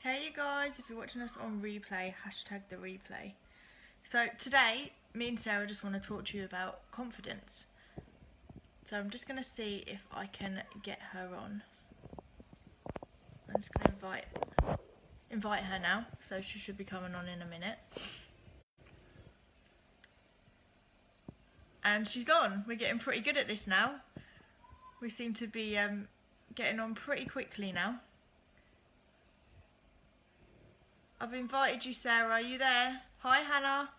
Hey you guys, if you're watching us on replay, hashtag the replay. So today, me and Sarah just want to talk to you about confidence. So I'm just going to see if I can get her on. I'm just going to invite her now, so she should be coming on in a minute. And she's on. We're getting pretty good at this now. We seem to be getting on pretty quickly now. I've invited you, Sarah. Are you there? Hi, Hannah.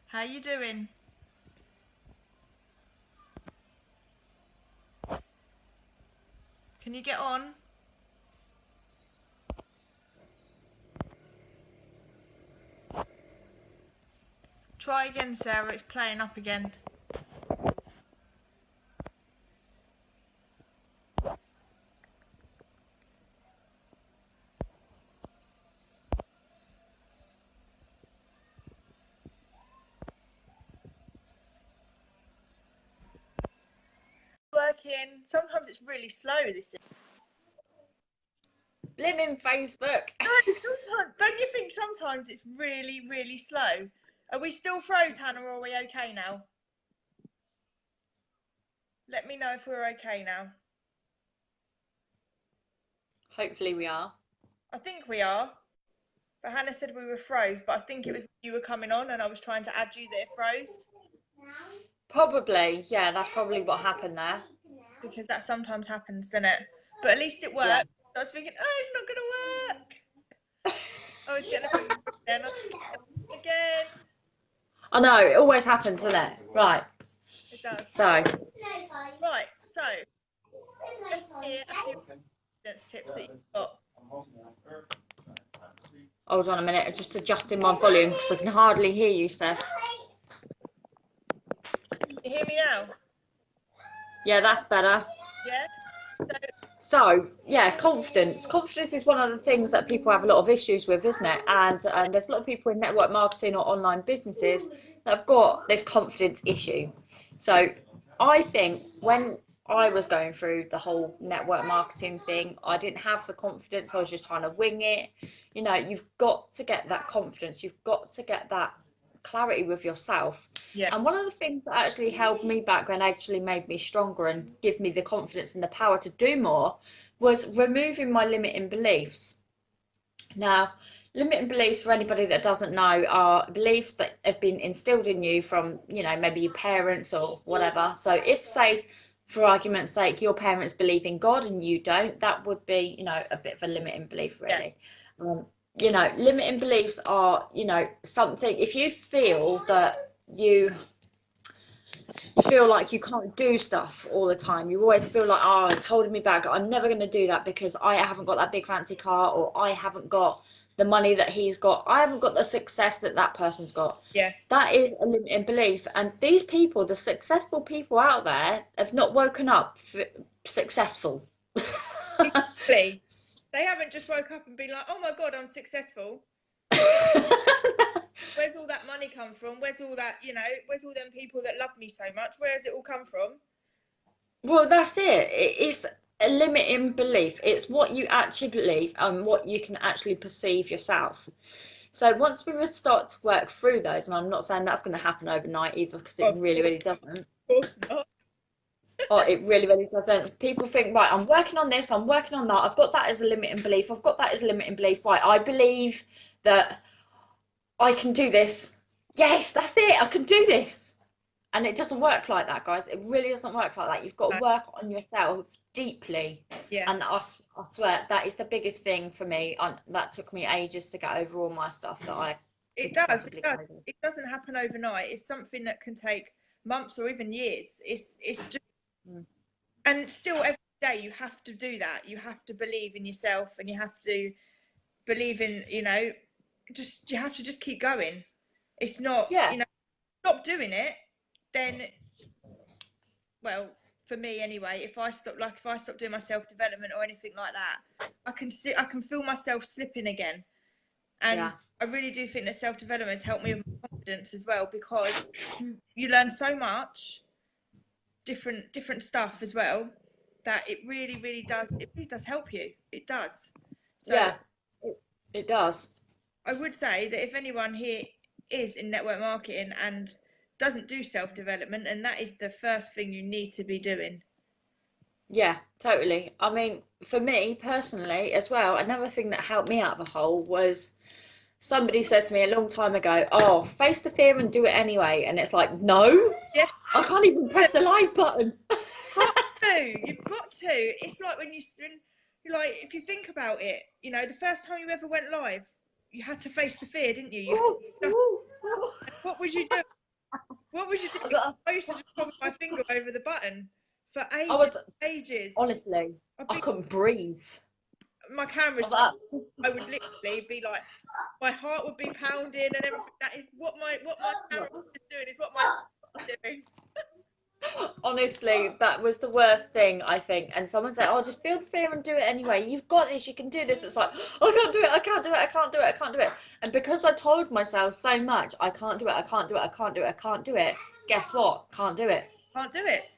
How you doing? Can you get on? Try again, Sarah. It's playing up again. Working. Sometimes it's really slow. This is. Blimmin' Facebook. No, sometimes. Don't you think sometimes it's really, really slow? Are we still froze, Hannah, or are we okay now? Let me know if we're okay now. Hopefully we are. I think we are. But Hannah said we were froze, but I think it was you were coming on and I was trying to add you that it froze. Probably, yeah, that's probably what happened there. Because that sometimes happens, doesn't it? But at least it worked. Yeah. I was thinking, oh, it's not going to work. I was getting a bit then again. I know, it always happens, doesn't it? Right. It does. So. Right, so let's hear a few confidence tips that you've got. Hold on a minute, I'm just adjusting my volume because I can hardly hear you, Steph. You hear me now? Yeah, that's better. Yeah? So, yeah, confidence. Confidence is one of the things that people have a lot of issues with, isn't it? And there's a lot of people in network marketing or online businesses that have got this confidence issue. So I think when I was going through the whole network marketing thing, I didn't have the confidence. I was just trying to wing it. You know, you've got to get that confidence. You've got to get that clarity with yourself. Yeah. And one of the things that actually held me back and actually made me stronger and give me the confidence and the power to do more was removing my limiting beliefs. Now, limiting beliefs, for anybody that doesn't know, are beliefs that have been instilled in you from, you know, maybe your parents or whatever. So if, say, for argument's sake, your parents believe in God and you don't, that would be, you know, a bit of a limiting belief, really. Yeah. You know, limiting beliefs are, you know, something, if you feel that you feel like you can't do stuff all the time, you always feel like, oh, it's holding me back, I'm never going to do that because I haven't got that big fancy car, or I haven't got the money that he's got, I haven't got the success that that person's got. Yeah. That is a limiting belief. And these people, the successful people out there, have not woken up successful. Exactly. They haven't just woke up and been like, oh my God, I'm successful. Where's all that money come from? Where's all that, you know, where's all them people that love me so much? Where has it all come from? Well, that's it. It's a limiting belief. It's what you actually believe and what you can actually perceive yourself. So once we start to work through those, and I'm not saying that's going to happen overnight either, because it really doesn't. Of course not. Oh, it really doesn't. People think, right, I'm working on this, I'm working on that, I've got that as a limiting belief, I've got that as a limiting belief, right, I believe that I can do this. Yes, that's it, I can do this. And it doesn't work like that, guys. It really doesn't work like that. You've got to work on yourself deeply. Yeah. And I swear, that is the biggest thing for me. That took me ages to get over all my stuff that I It does. It doesn't happen overnight. It's something that can take months or even years. It's just, and still every day you have to do that. You have to believe in yourself, and you have to believe in, you know, you have to just keep going. It's not, you know, stop doing it, then, well, for me anyway, if I stop doing my self-development or anything like that, I can feel myself slipping again. And I really do think that self-development has helped me with my confidence as well, because you learn so much different stuff as well, that it really does help you. It does. So It does. I would say that if anyone here is in network marketing and doesn't do self-development, and that is the first thing you need to be doing. Yeah, totally. I mean, for me personally as well, another thing that helped me out of the hole was somebody said to me a long time ago, oh, face the fear and do it anyway. And it's like, no, Yes, I can't even press the live button. you've got to. It's like when you're like, if you think about it, you know, the first time you ever went live, you had to face the fear, didn't you? What was you doing? What was you doing? I used to just hold my finger over the button for ages. Honestly, I couldn't breathe. My camera's I would literally be like, my heart would be pounding and everything. That is what my camera is doing, is what my is doing. Honestly, that was the worst thing, I think. And someone said, oh, just feel the fear and do it anyway. You've got this, you can do this. It's like, I can't do it, I can't do it, I can't do it, I can't do it. And because I told myself so much, I can't do it, I can't do it, I can't do it, I can't do it, guess what? Can't do it. Can't do it.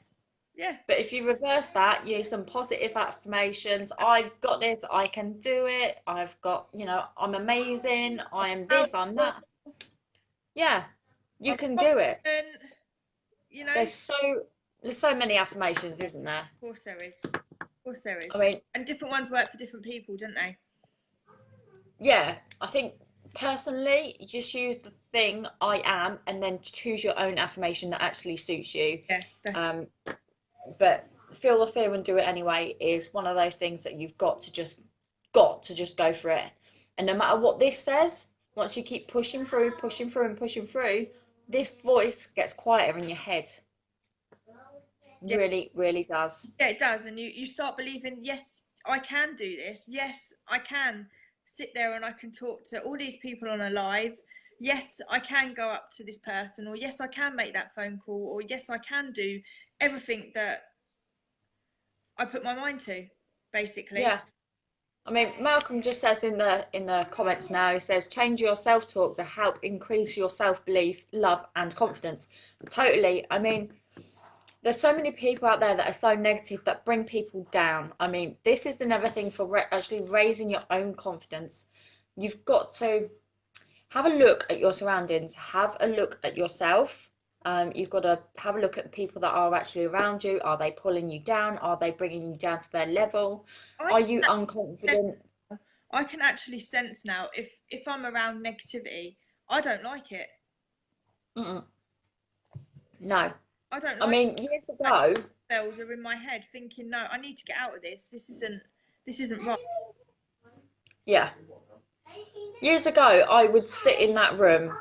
Yeah. But if you reverse that, use some positive affirmations. I've got this, I can do it. I've got, you know, I'm amazing. I am this, I'm that. Yeah, you can do it. You know, there's so many affirmations, isn't there? Of course there is. Of course there is. I mean, and different ones work for different people, don't they? Yeah, I think personally, you just use the thing I am, and then choose your own affirmation that actually suits you. Yeah. But feel the fear and do it anyway is one of those things that you've got to just go for it. And no matter what this says, once you keep pushing through, this voice gets quieter in your head. Yeah. Really, really does. Yeah, it does. And you start believing, yes, I can do this. Yes, I can sit there and I can talk to all these people on a live. Yes, I can go up to this person, or yes, I can make that phone call, or yes, I can do everything that I put my mind to, basically. Yeah. I mean, Malcolm just says in the comments now, he says, change your self-talk to help increase your self-belief, love and confidence. Totally. I mean, there's so many people out there that are so negative that bring people down. I mean, this is another thing for actually raising your own confidence. You've got to have a look at your surroundings, have a look at yourself. You've got to have a look at the people that are actually around you. Are they pulling you down? Are they bringing you down to their level? Are you unconfident? I can actually sense now if I'm around negativity, I don't like it. No. I don't. I mean, years ago, bells are in my head, thinking, no, I need to get out of this. This isn't right. Yeah. Years ago, I would sit in that room,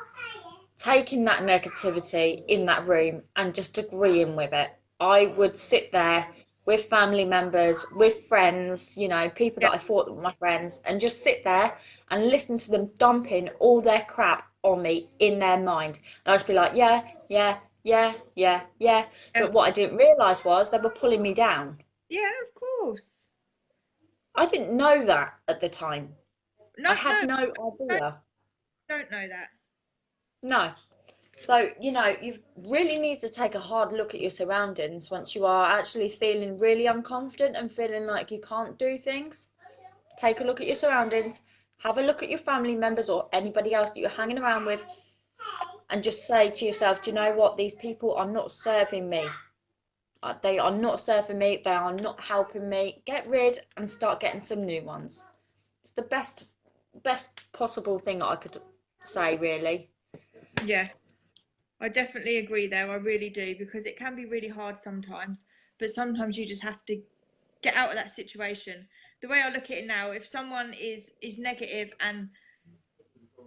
taking that negativity in that room and just agreeing with it. I would sit there with family members, with friends, you know, people that I thought were my friends, and just sit there and listen to them dumping all their crap on me in their mind. And I'd just be like, yeah. But what I didn't realise was they were pulling me down. Yeah, of course. I didn't know that at the time. I had no idea. Don't know that. No. So, you know, you really need to take a hard look at your surroundings once you are actually feeling really unconfident and feeling like you can't do things. Take a look at your surroundings, have a look at your family members or anybody else that you're hanging around with, and just say to yourself, do you know what? These people are not serving me. They are not serving me. They are not helping me. Get rid and start getting some new ones. It's the best possible thing I could say, really. Yeah, I definitely agree there. I really do, because it can be really hard sometimes, but sometimes you just have to get out of that situation. The way I look at it now, if someone is negative and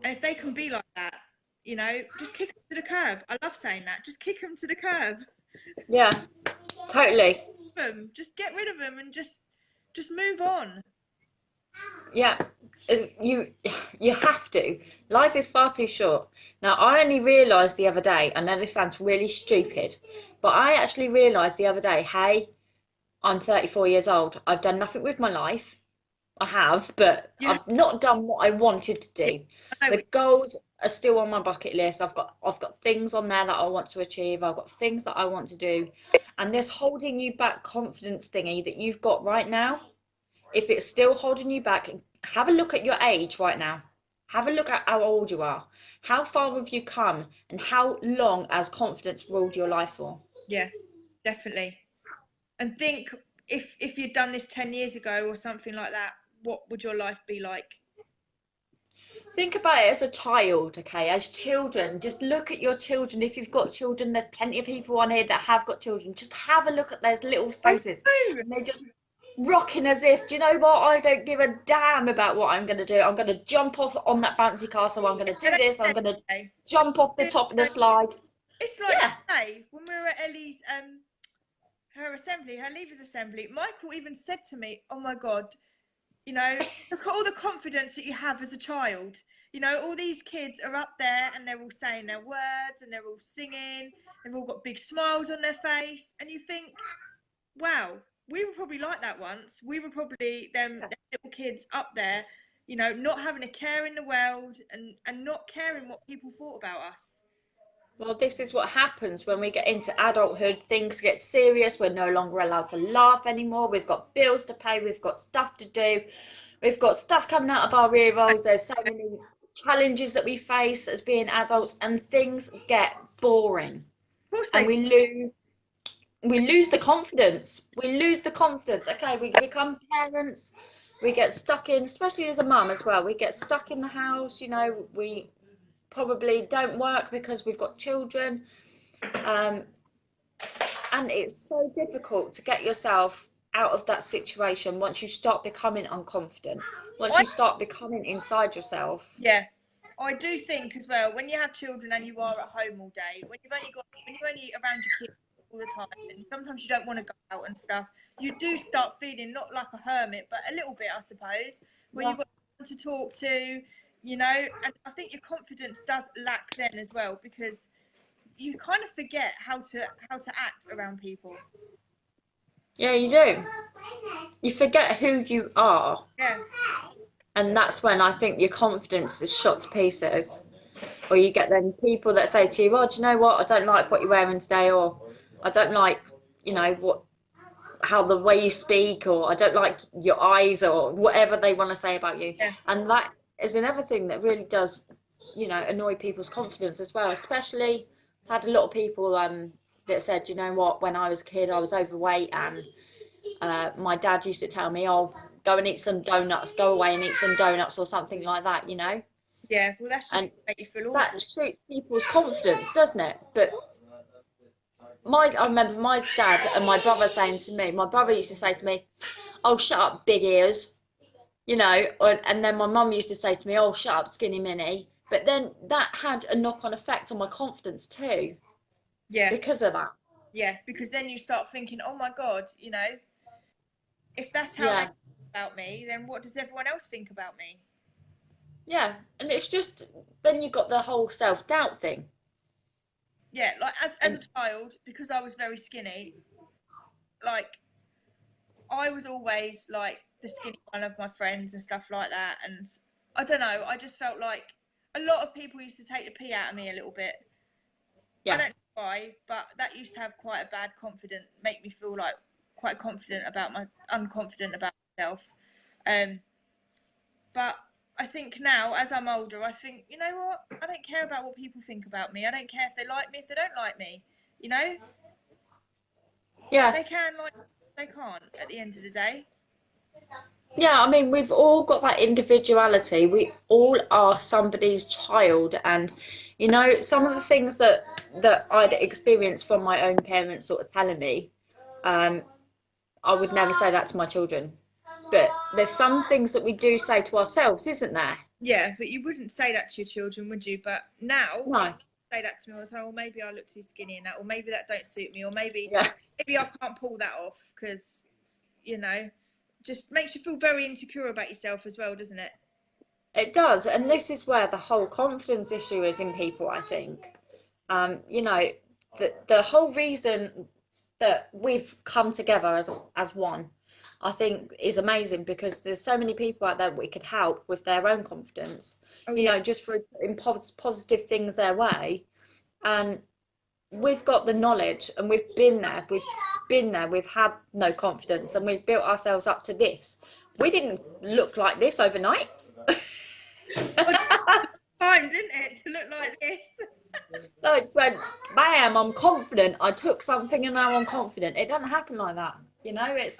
if they can be like that, you know, just kick them to the curb. I love saying that. Just kick them to the curb. Yeah, totally. Just get rid of them and just move on. Yeah, you have to. Life is far too short. Now, I only realised the other day, I know this sounds really stupid, but I actually realised the other day, hey, I'm 34 years old. I've done nothing with my life. I have, but I've not done what I wanted to do. The goals are still on my bucket list. I've got things on there that I want to achieve. I've got things that I want to do. And this holding you back confidence thingy that you've got right now, if it's still holding you back, have a look at your age right now. Have a look at how old you are. How far have you come, and how long has confidence ruled your life for? Yeah, definitely. And think, if you'd done this 10 years ago or something like that, what would your life be like? Think about it as a child, okay? As children, just look at your children. If you've got children, there's plenty of people on here that have got children. Just have a look at those little I faces, know. and they're just rocking as if, do you know what? I don't give a damn about what I'm going to do. I'm going to jump off on that bouncy castle. I'm going to do this. I'm going to jump off the top of the slide. It's like Yeah. today when we were at Ellie's her assembly, her leavers assembly. Michael even said to me, "Oh my God, you know, look at all the confidence that you have as a child. You know, all these kids are up there and they're all saying their words and they're all singing. They've all got big smiles on their face, and you think, wow, we were probably like that once. We were probably them little kids up there, you know, not having a care in the world and not caring what people thought about us." Well, this is what happens when we get into adulthood. Things get serious. We're no longer allowed to laugh anymore. We've got bills to pay. We've got stuff to do. We've got stuff coming out of our ear rolls. There's so many challenges that we face as being adults, and things get boring. Of course And they. we lose the confidence. We lose the confidence. Okay, we become parents. We get stuck in, especially as a mum as well. We get stuck in the house. You know, we probably don't work because we've got children, and it's so difficult to get yourself out of that situation once you start becoming unconfident, once you start becoming inside yourself. Yeah, I do think as well, when you have children and you are at home all day, when you're only around your kids all the time, and sometimes you don't want to go out and stuff, you do start feeling not like a hermit, but a little bit, I suppose, where Yeah. you've got someone to talk to, you know. And I think your confidence does lack then as well, because you kind of forget how to act around people. Yeah, you do. You forget who you are, Yeah, and that's when I think your confidence is shot to pieces. Or you get them people that say to you, "Oh, do you know what? I don't like what you're wearing today," or "I don't like, you know, how the way you speak," or "I don't like your eyes," or whatever they want to say about you. yeah, And that is another thing that really does, you know, annoy people's confidence as well. Especially, I've had a lot of people that said, "You know what? When I was a kid, I was overweight, and my dad used to tell me, oh, go and eat some donuts, go away and eat some donuts," or something like that, you know. yeah. Well, that's just And make you feel awful. that shoots people's confidence, doesn't it? But I remember my dad and my brother saying to me, my brother used to say to me, "Oh, shut up, big ears," you know, and then my mum used to say to me, "Oh, shut up, skinny mini." But then that had a knock-on effect on my confidence too, Yeah, because of that. yeah. Because then you start thinking, oh my God, you know, if that's how they Yeah, think about me, then what does everyone else think about me? yeah, and it's just then you got the whole self-doubt thing, Yeah, like as a and child, because I was very skinny, like I was always like the skinny one of my friends and stuff like that. And I don't know, I just felt like a lot of people used to take the pee out of me a little bit. I yeah, don't know why, but that used to have quite a bad confidence, make me feel like quite confident about my unconfident about myself. Um, but I think now, as I'm older, I think, you know what? I don't care about what people think about me. I don't care if they like me, if they don't like me. You know, yeah. they can like, they can't at the end of the day. Yeah, I mean, we've all got that individuality. We all are somebody's child, and you know, some of the things that I'd experienced from my own parents sort of telling me, um, I would never say that to my children. But there's some things that we do say to ourselves, isn't there? Yeah, but you wouldn't say that to your children, would you? But now I No. say that to me all the time. Or maybe I look too skinny in that, or maybe that don't suit me, or maybe Yeah. I can't pull that off because, you know, just makes you feel very insecure about yourself as well, doesn't it? It does, and this is where the whole confidence issue is in people, I think. You know, the whole reason that we've come together as one, I think, is amazing, because there's so many people out there we could help with their own confidence, Oh you yeah, know, just for putting positive things their way. And we've got the knowledge, and we've been there, we've had no confidence, and we've built ourselves up to this. we didn't look like this overnight. Time, didn't it, to look like this? No, it just went, bam, I'm confident. I took something and now I'm confident. It doesn't happen like that. You know, it's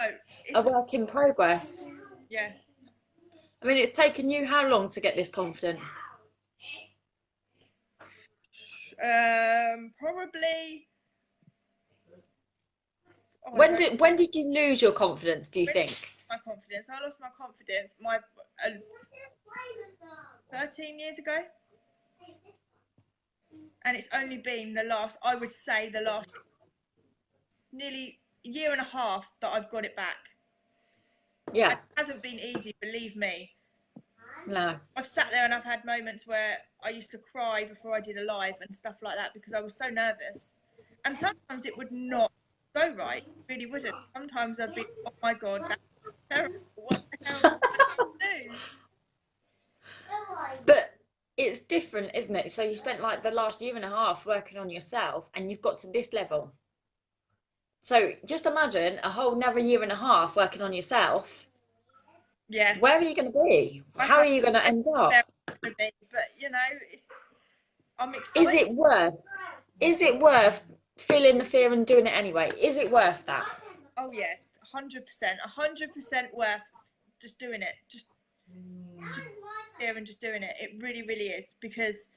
a work in progress. Yeah. I mean, it's taken you how long to get this confident? Probably. When did you lose your confidence, do you think? My confidence. I lost my confidence 13 years ago. And it's only been I would say the last nearly a year and a half that I've got it back. Yeah. It hasn't been easy, believe me. No. I've sat there and I've had moments where I used to cry before I did a live and stuff like that because I was so nervous. And sometimes it would not go right. It really wouldn't. Sometimes I'd be, oh my God, that's terrible. What the hell did I do? But it's different, isn't it? So you spent like the last year and a half working on yourself and you've got to this level. So just imagine a whole another year and a half working on yourself. Yeah. Where are you going to be? How are you going to end up? But you know, I'm excited. Is it worth feeling the fear and doing it anyway? Is it worth that? Oh yeah, 100% worth just doing it. Just here and just doing it. It really, really is, because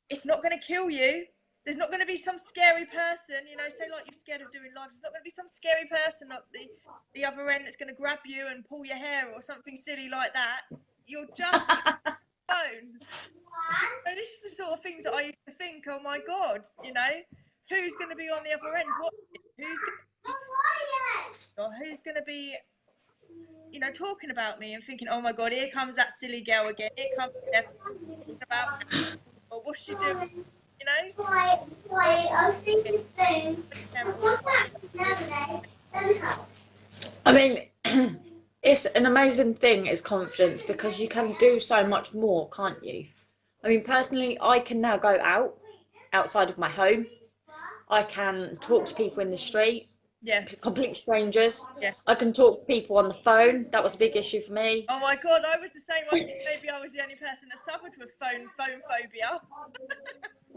it's not going to kill you. There's not going to be some scary person, you know, say like you're scared of doing live. There's not going to be some scary person at the other end that's going to grab you and pull your hair or something silly like that. You're just alone. So this is the sort of things that I used to think, oh my God, you know, who's going to be on the other end? Who's going to be, you know, talking about me and thinking, oh my God, here comes that silly girl again. Here comes Steph about me. Or what's she doing? You know? I mean, it's an amazing thing, is confidence, because you can do so much more, can't you? I mean, personally, I can now go outside of my home. I can talk to people in the street. Yeah. Complete strangers. Yeah. I can talk to people on the phone. That was a big issue for me. Oh my God, I was the same. Maybe I was the only person that suffered with phone phobia.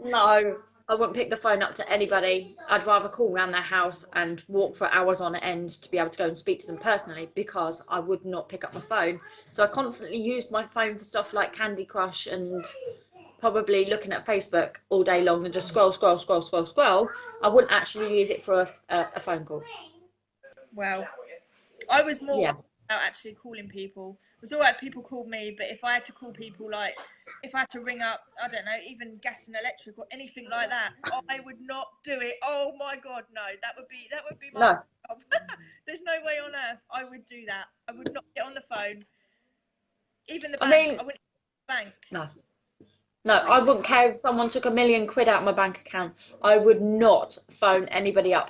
No, I wouldn't pick the phone up to anybody. I'd rather call around their house and walk for hours on end to be able to go and speak to them personally, because I would not pick up my phone. So I constantly used my phone for stuff like Candy Crush and probably looking at Facebook all day long and just scroll. I wouldn't actually use it for a phone call. Well, I was more about actually calling people. It was all right, people called me, but if I had to call people, like if I had to ring up, I don't know, even gas and electric or anything like that, I would not do it. Oh my God, no, that would be my job. There's no way on earth I would do that. I would not get on the phone. Even the bank, I wouldn't the bank. No, I wouldn't care if someone took £1 million out of my bank account. I would not phone anybody up.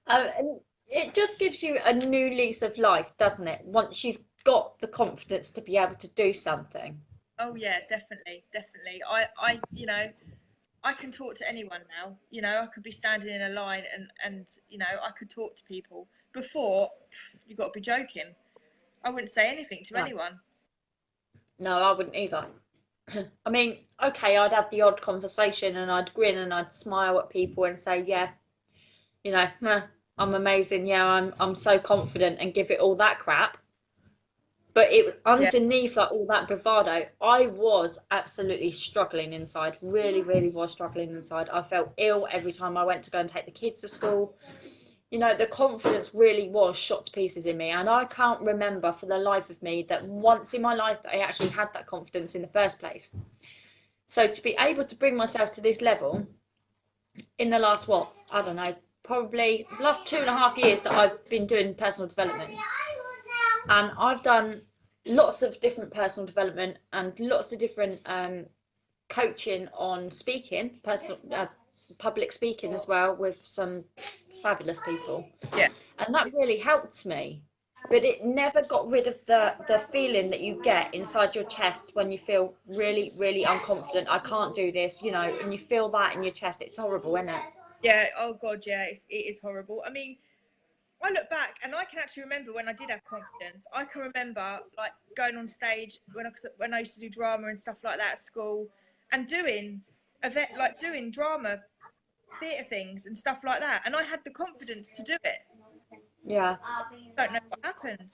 And it just gives you a new lease of life, doesn't it? Once you've got the confidence to be able to do something. Oh yeah, definitely. I you know, I can talk to anyone now. You know, I could be standing in a line and you know, I could talk to people. Before, you got to be joking. I wouldn't say anything to anyone. No, I wouldn't either. I mean, okay, I'd have the odd conversation and I'd grin and I'd smile at people and say, yeah, you know, I'm amazing. Yeah, I'm so confident, and give it all that crap. But it was underneath all that bravado, I was absolutely struggling inside. Really, really was struggling inside. I felt ill every time I went to go and take the kids to school. You know, the confidence really was shot to pieces in me, and I can't remember for the life of me that once in my life that I actually had that confidence in the first place. So to be able to bring myself to this level in the last, I don't know, probably the last 2.5 years that I've been doing personal development, and I've done lots of different personal development and lots of different coaching on speaking, public speaking as well, with some fabulous people. Yeah. And that really helped me, but it never got rid of the feeling that you get inside your chest when you feel really, really unconfident. I can't do this, you know, and you feel that in your chest. It's horrible, isn't it? Yeah. Oh God, yeah. It is horrible. I mean, I look back and I can actually remember when I did have confidence. I can remember like going on stage when I used to do drama and stuff like that at school, and doing drama theatre things and stuff like that, and I had the confidence to do it. Yeah. Don't know what happened.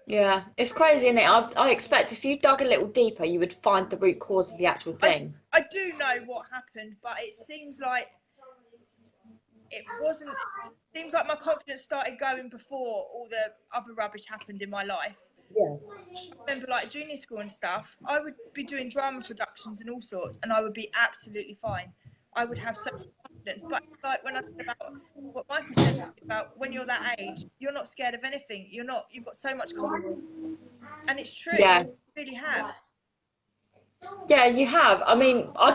Yeah, it's crazy, isn't it? I expect if you dug a little deeper, you would find the root cause of the actual thing. I do know what happened, but it seems like it wasn't. It seems like my confidence started going before all the other rubbish happened in my life. Yeah. I remember like junior school and stuff, I would be doing drama productions and all sorts, and I would be absolutely fine. I would have so much confidence. But like when I said about what Michael said about when you're that age, you're not scared of anything. You've got so much confidence. And it's true. Yeah. You really have. Yeah, you have. I mean, I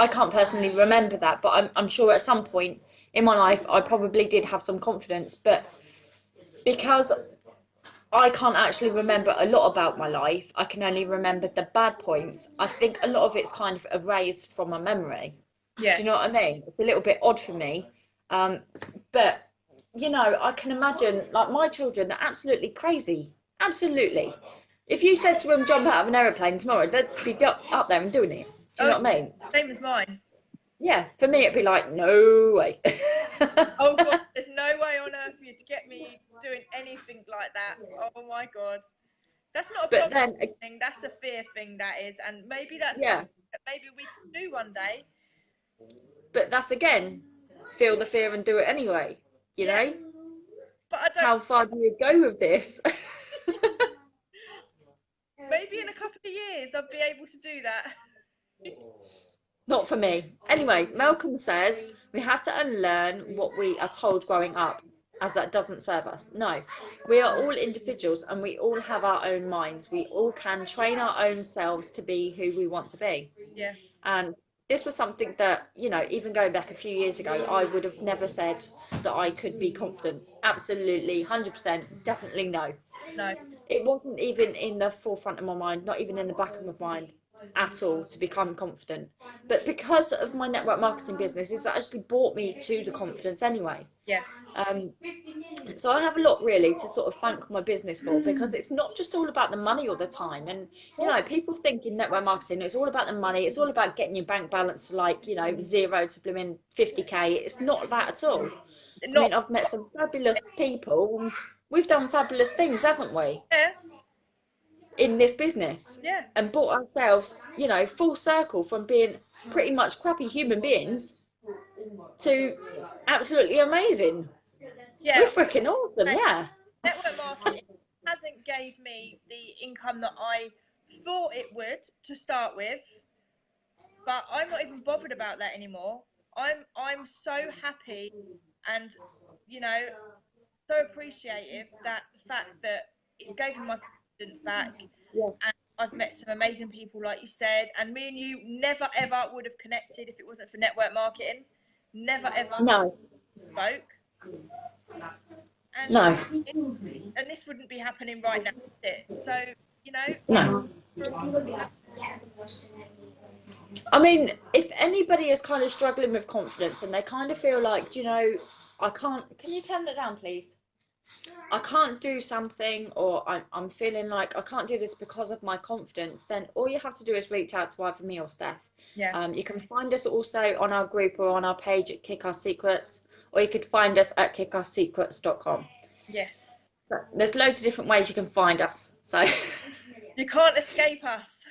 can't personally remember that, but I'm sure at some point in my life I probably did have some confidence, but because I can't actually remember a lot about my life, I can only remember the bad points. I think a lot of it's kind of erased from my memory. Yeah. Do you know what I mean? It's a little bit odd for me. But you know, I can imagine like my children are absolutely crazy. Absolutely. If you said to them jump out of an aeroplane tomorrow, they'd be up there and doing it. Do you know what I mean? Same as mine. Yeah, for me it'd be like, no way. Oh God, there's no way on earth for you to get me doing anything like that. Oh my God. That's not a problem thing, that's a fear thing, that is. And maybe that's something that maybe we can do one day. But that's again, feel the fear and do it anyway, you know? But I don't. How far do you go with this? Maybe in a couple of years I'll be able to do that. Not for me. Anyway, Malcolm says we have to unlearn what we are told growing up, as that doesn't serve us. No, we are all individuals and we all have our own minds. We all can train our own selves to be who we want to be. Yeah. And this was something that, you know, even going back a few years ago, I would have never said that I could be confident. Absolutely, 100%, definitely no. No. It wasn't even in the forefront of my mind, not even in the back of my mind at all to become confident. But because of my network marketing business, it's actually brought me to the confidence anyway. Yeah. So I have a lot really to sort of thank my business for, because it's not just all about the money all the time. And you know, people think in network marketing it's all about the money, it's all about getting your bank balance to like, you know, 0 to blooming 50k. It's not that at all. I mean, I've met some fabulous people and we've done fabulous things, haven't we? Yeah. In this business. Yeah. And brought ourselves, you know, full circle from being pretty much crappy human beings to absolutely amazing. Yeah. We're freaking awesome, yeah. Network marketing hasn't gave me the income that I thought it would to start with, but I'm not even bothered about that anymore. I'm so happy and, you know, so appreciative that the fact that it's given my confidence back. Yeah. And I've met some amazing people, like you said, and me and you never ever would have connected if it wasn't for network marketing. Never ever spoke. And no. And this wouldn't be happening right now, is it? So, you know. No. I mean, if anybody is kind of struggling with confidence and they kind of feel like, you know, I can't, can you turn that down, please? I can't do something, or I'm feeling like I can't do this because of my confidence, then all you have to do is reach out to either me or Steph. Yeah. You can find us also on our group or on our page at Kick Our Secrets, or you could find us at kickoursecrets.com. Yes. So there's loads of different ways you can find us. So you can't escape us.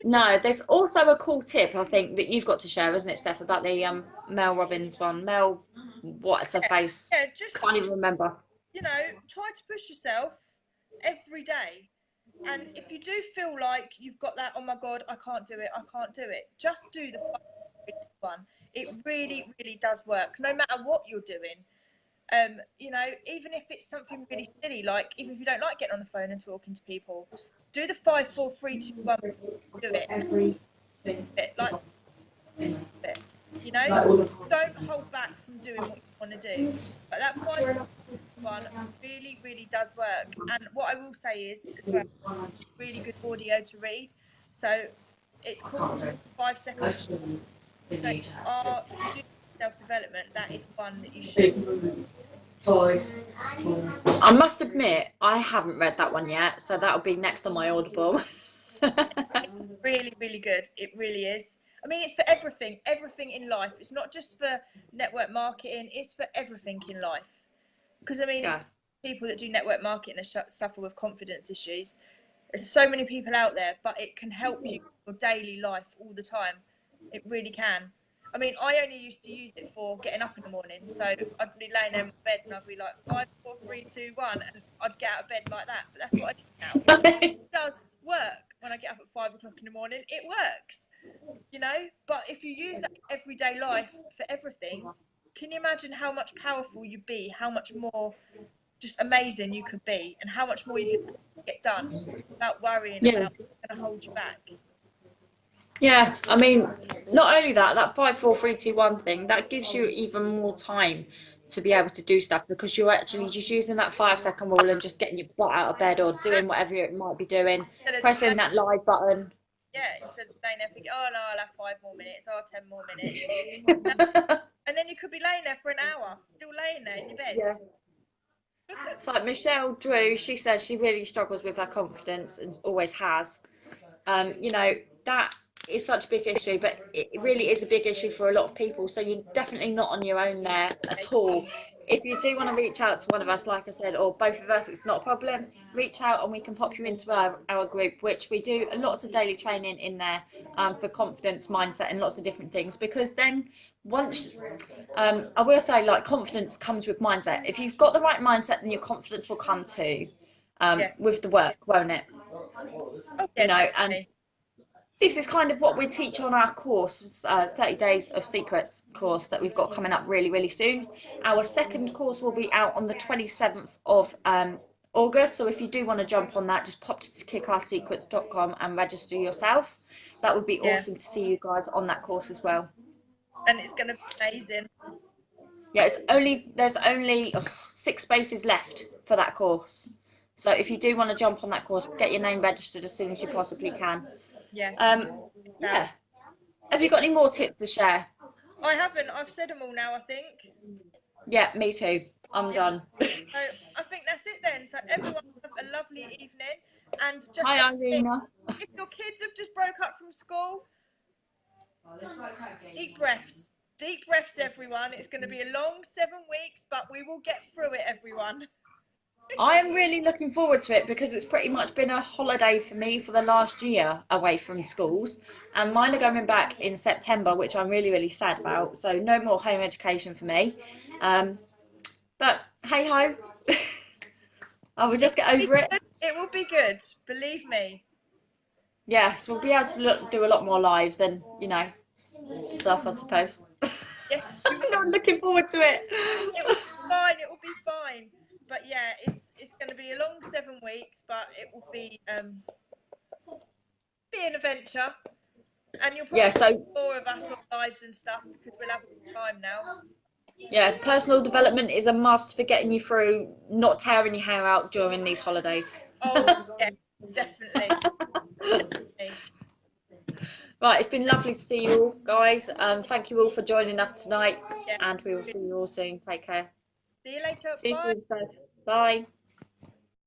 No, there's also a cool tip I think that you've got to share, isn't it, Steph, about the Mel Robbins one. Mel, what's her face? Yeah, just can't even remember. You know, try to push yourself every day. And if you do feel like you've got that, oh my God, I can't do it, just do the one. It really, really does work, no matter what you're doing. You know, even if it's something really silly, like even if you don't like getting on the phone and talking to people, do the 5, 4, 3, 2, 1 before you do it. Just a bit, like a bit. You know, don't hold back from doing what you want to do. But that 5, 4, 3, 2, 1 really, really does work. And what I will say is, really good audio to read. So it's called 5 Seconds. So our self-development, that is one that you should. I must admit, I haven't read that one yet, so that'll be next on my Audible. Really, really good. It really is. I mean, it's for everything in life. It's not just for network marketing, it's for everything in life. Because, I mean, Yeah. it's people that do network marketing and suffer with confidence issues. There's so many people out there, but it can help you in your daily life all the time. It really can. I mean, I only used to use it for getting up in the morning. So I'd be laying there in my bed and I'd be like 5, 4, 3, 2, 1, and I'd get out of bed like that. But that's what I do now. It does work when I get up at 5 o'clock in the morning. It works, you know. But if you use that in everyday life for everything, can you imagine how much powerful you'd be? How much more just amazing you could be, and how much more you could get done without worrying about what's going to hold you back. Yeah, I mean, not only that, that 5, 4, 3, 2, 1 thing, that gives you even more time to be able to do stuff, because you're actually just using that 5-second rule and just getting your butt out of bed or doing whatever it might be doing, pressing that live button. Yeah, instead of saying there thinking, oh no, I'll have 5 more minutes, or 10 more minutes. And then you could be laying there for an hour, still laying there in your bed. Yeah. It's like Michelle Drew, she says she really struggles with her confidence and always has. You know, that is such a big issue, but it really is a big issue for a lot of people. So you're definitely not on your own there at all. If you do want to reach out to one of us, like I said, or both of us, it's not a problem. Reach out and we can pop you into our group, which we do lots of daily training in there for confidence, mindset, and lots of different things. Because then once, I will say, like, confidence comes with mindset. If you've got the right mindset, then your confidence will come too, with the work, won't it? You know, and this is kind of what we teach on our course, 30 Days of Secrets course that we've got coming up really, really soon. Our second course will be out on the 27th of August. So if you do want to jump on that, just pop to kickarsecrets.com and register yourself. That would be awesome to see you guys on that course as well. And it's going to be amazing. Yeah, there's only 6 spaces left for that course. So if you do want to jump on that course, get your name registered as soon as you possibly can. Yeah. Yeah. Have you got any more tips to share? I haven't. I've said them all now, I think. Yeah, me too. I'm done. So I think that's it then. So everyone have a lovely evening. And just hi, Irina. If your kids have just broke up from school, deep breaths. Deep breaths, everyone. It's going to be a long 7 weeks, but we will get through it, everyone. I am really looking forward to it, because it's pretty much been a holiday for me for the last year away from schools, and mine are going back in September, which I'm really, really sad about. So no more home education for me. But hey ho, I will just get over it. It will be good, believe me. Yes, we'll be able to do a lot more lives than, you know, stuff, I suppose. Yes, I'm not looking forward to it. It will be fine. It will be fine. But yeah, it's going to be a long 7 weeks, but it will be an adventure. And you'll probably see more of us on lives and stuff, because we'll have time now. Yeah, personal development is a must for getting you through not tearing your hair out during these holidays. Oh, yeah, definitely. Right, it's been lovely to see you all, guys. Thank you all for joining us tonight, and we will see you all soon. Take care. See you later. See Bye. you soon. Bye.